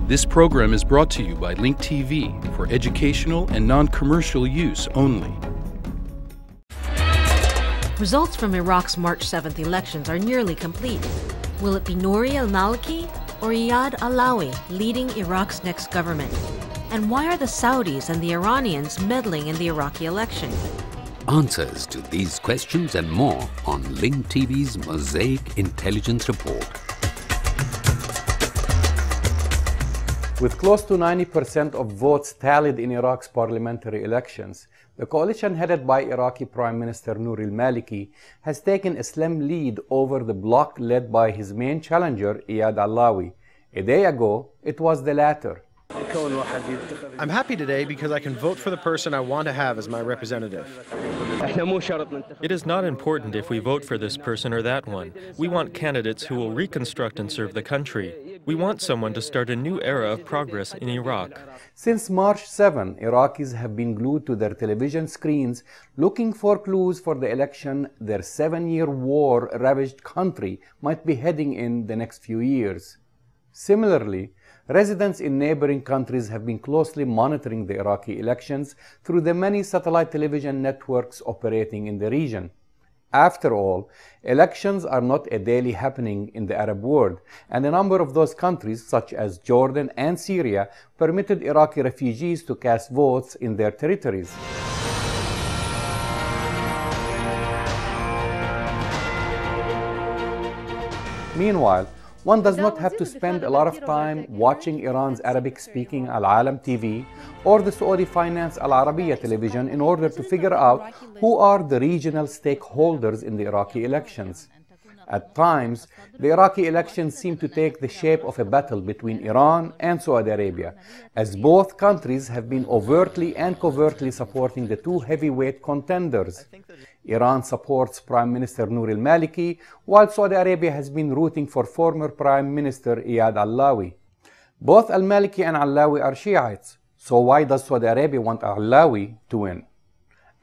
This program is brought to you by Link TV for educational and non-commercial use only. Results from Iraq's March 7th elections are nearly complete. Will it be Nouri el-Maliki or Iyad Allawi leading Iraq's next government? And why are the Saudis and the Iranians meddling in the Iraqi election? Answers to these questions and more on Link TV's Mosaic Intelligence Report. With close to 90% of votes tallied in Iraq's parliamentary elections, the coalition headed by Iraqi Prime Minister Nouri el-Maliki has taken a slim lead over the bloc led by his main challenger, Iyad Allawi. A day ago, it was the latter. I'm happy today because I can vote for the person I want to have as my representative. It is not important if we vote for this person or that one. We want candidates who will reconstruct and serve the country. We want someone to start a new era of progress in Iraq. Since March 7, Iraqis have been glued to their television screens looking for clues for the election their 7-year war-ravaged country might be heading in the next few years. Similarly, residents in neighboring countries have been closely monitoring the Iraqi elections through the many satellite television networks operating in the region. After all, elections are not a daily happening in the Arab world, and a number of those countries, such as Jordan and Syria, permitted Iraqi refugees to cast votes in their territories. Meanwhile, one does not have to spend a lot of time watching Iran's Arabic-speaking Al-Alam TV or the Saudi-financed Al-Arabiya television in order to figure out who are the regional stakeholders in the Iraqi elections. At times, the Iraqi elections seem to take the shape of a battle between Iran and Saudi Arabia, as both countries have been overtly and covertly supporting the two heavyweight contenders. Iran supports Prime Minister Nouri el-Maliki, while Saudi Arabia has been rooting for former Prime Minister Iyad Allawi. Both al-Maliki and Allawi are Shiites, so why does Saudi Arabia want Allawi to win?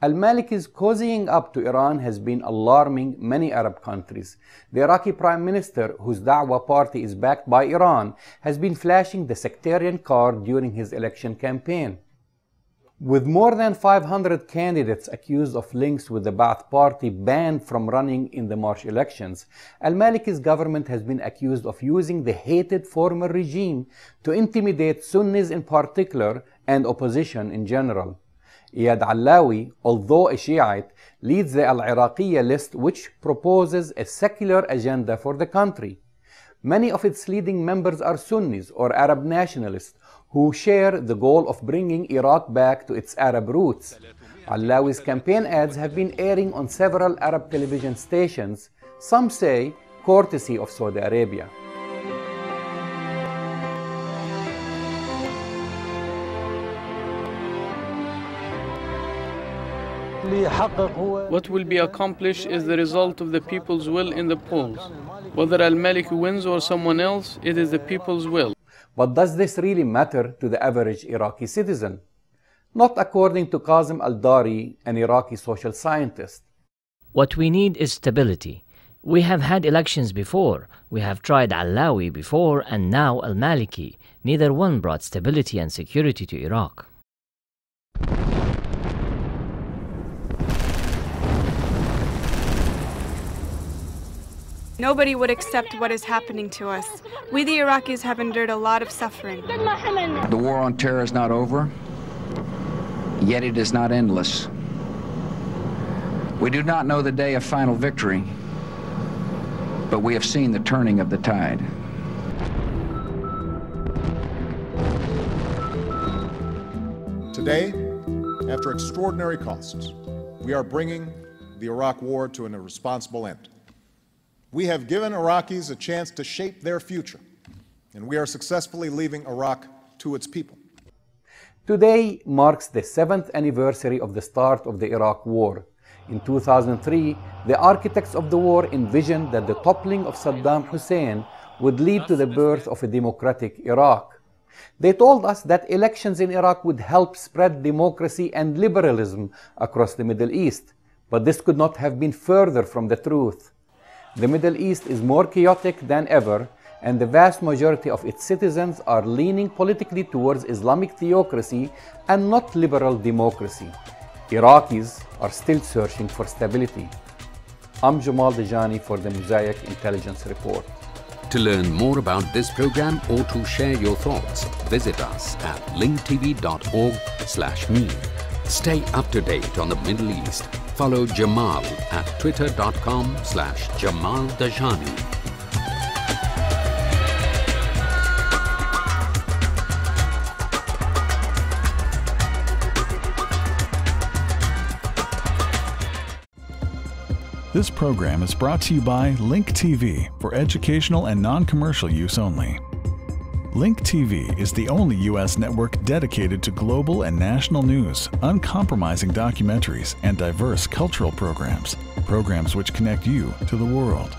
Al-Maliki's cozying up to Iran has been alarming many Arab countries. The Iraqi Prime Minister, whose Da'wah party is backed by Iran, has been flashing the sectarian card during his election campaign. With more than 500 candidates accused of links with the Ba'ath party banned from running in the March elections, al-Maliki's government has been accused of using the hated former regime to intimidate Sunnis in particular and opposition in general. Iyad Allawi, although a Shiite, leads the Al-Iraqiyya list, which proposes a secular agenda for the country. Many of its leading members are Sunnis or Arab nationalists who share the goal of bringing Iraq back to its Arab roots. Allawi's campaign ads have been airing on several Arab television stations, some say courtesy of Saudi Arabia. What will be accomplished is the result of the people's will in the polls. Whether al-Maliki wins or someone else, it is the people's will. But does this really matter to the average Iraqi citizen? Not according to Kazim al-Dari, an Iraqi social scientist. What we need is stability. We have had elections before. We have tried Allawi before and now al-Maliki. Neither one brought stability and security to Iraq. Nobody would accept what is happening to us. We, the Iraqis, have endured a lot of suffering. The war on terror is not over, yet it is not endless. We do not know the day of final victory, but we have seen the turning of the tide. Today, after extraordinary costs, we are bringing the Iraq war to an irresponsible end. We have given Iraqis a chance to shape their future, and we are successfully leaving Iraq to its people. Today marks the 7th anniversary of the start of the Iraq War. In 2003, the architects of the war envisioned that the toppling of Saddam Hussein would lead to the birth of a democratic Iraq. They told us that elections in Iraq would help spread democracy and liberalism across the Middle East, but this could not have been further from the truth. The Middle East is more chaotic than ever, and the vast majority of its citizens are leaning politically towards Islamic theocracy and not liberal democracy. Iraqis are still searching for stability. I'm Jamal Dajani for the Mosaic Intelligence Report. To learn more about this program or to share your thoughts, visit us at linktv.org/me. Stay up to date on the Middle East. Follow Jamal at twitter.com/Jamal Dajani. This program is brought to you by Link TV for educational and non-commercial use only. Link TV is the only U.S. network dedicated to global and national news, uncompromising documentaries, and diverse cultural programs which connect you to the world.